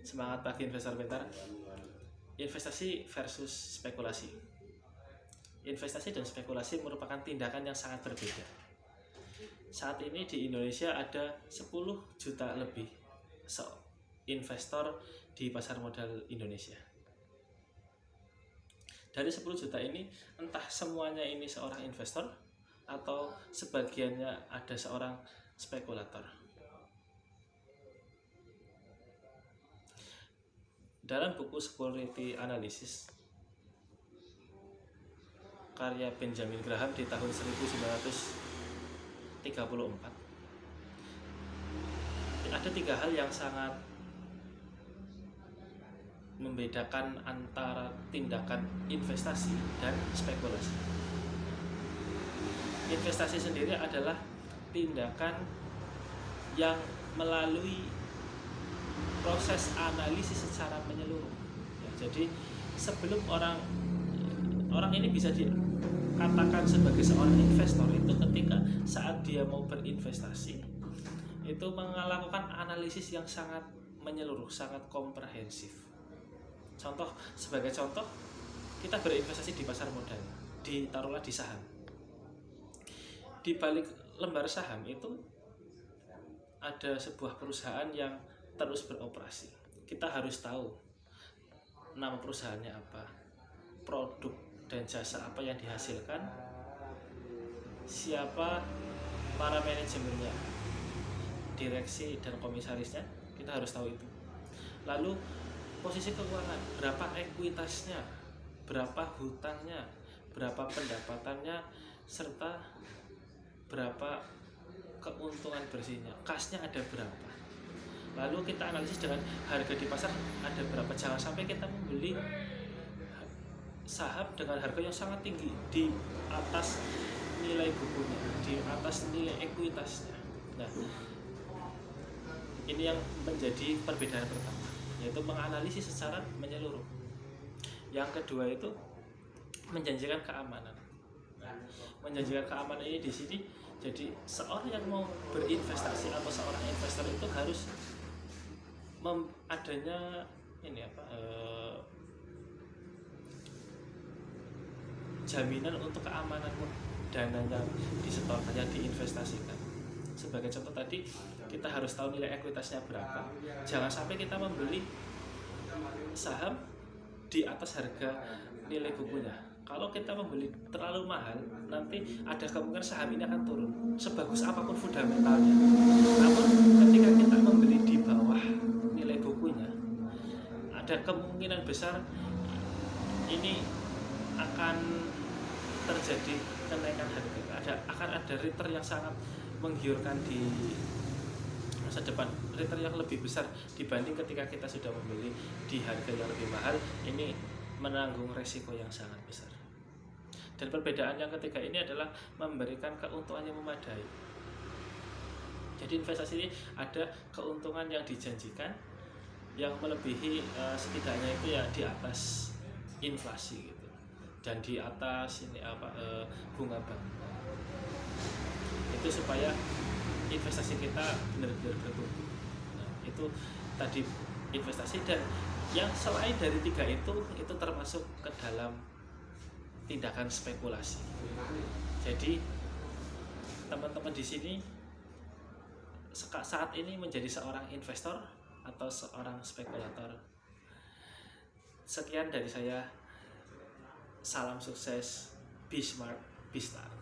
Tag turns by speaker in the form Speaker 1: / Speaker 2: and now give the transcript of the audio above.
Speaker 1: Semangat pagi investor pintar. Investasi versus spekulasi. Investasi dan spekulasi merupakan tindakan yang sangat berbeda. Saat ini di Indonesia ada 10 juta lebih investor di pasar modal Indonesia. Dari 10 juta ini, entah semuanya ini seorang investor atau sebagiannya ada seorang spekulator. Dalam buku Security Analysis karya Benjamin Graham di tahun 1934, ada 3 hal yang sangat membedakan antara tindakan investasi dan spekulasi. Investasi sendiri adalah tindakan yang melalui proses analisis secara menyeluruh. Ya, jadi sebelum orang ini bisa dikatakan sebagai seorang investor itu ketika saat dia mau berinvestasi itu melakukan analisis yang sangat menyeluruh, sangat komprehensif. Sebagai contoh, kita berinvestasi di pasar modal, ditaruhlah di saham. Di balik lembar saham itu ada sebuah perusahaan yang terus beroperasi. Kita harus tahu nama perusahaannya apa, produk dan jasa apa yang dihasilkan, siapa para manajemennya, direksi dan komisarisnya, kita harus tahu itu. Lalu posisi keuangan, berapa ekuitasnya, berapa hutangnya, berapa pendapatannya, serta berapa keuntungan bersihnya, kasnya ada berapa. Lalu kita analisis dengan harga di pasar ada berapa. Jangan sampai kita membeli saham dengan harga yang sangat tinggi di atas nilai bukunya, di atas nilai ekuitasnya. Nah, ini yang menjadi perbedaan pertama, yaitu menganalisis secara menyeluruh. Yang kedua itu menjanjikan keamanan. Nah, menjanjikan keamanan ini di sini, jadi seorang yang mau berinvestasi atau seorang investor itu harus adanya jaminan untuk keamanan dana yang disetorkan, yang diinvestasikan. Sebagai contoh tadi, kita harus tahu nilai ekuitasnya berapa. Jangan sampai kita membeli saham di atas harga nilai bukunya. Kalau kita membeli terlalu mahal, nanti ada kemungkinan saham ini akan turun sebagus apapun fundamentalnya. Namun ketika kita membeli di bawah nilai bukunya, ada kemungkinan besar ini akan terjadi kenaikan harga. Akan ada return yang sangat menggiurkan di masa depan, return yang lebih besar dibanding ketika kita sudah membeli di harga yang lebih mahal. Ini menanggung resiko yang sangat besar. Dan perbedaan yang ketiga ini adalah memberikan keuntungan yang memadai. Jadi investasi ini ada keuntungan yang dijanjikan yang melebihi setidaknya itu ya di atas inflasi gitu, dan di atas bunga bank. Itu supaya investasi kita benar-benar bertumbuh. Nah, itu tadi investasi. Dan yang selain dari 3 itu termasuk ke dalam tindakan spekulasi. Jadi teman-teman di sini saat ini menjadi seorang investor atau seorang spekulator. Sekian dari saya. Salam sukses, be smart, be smart.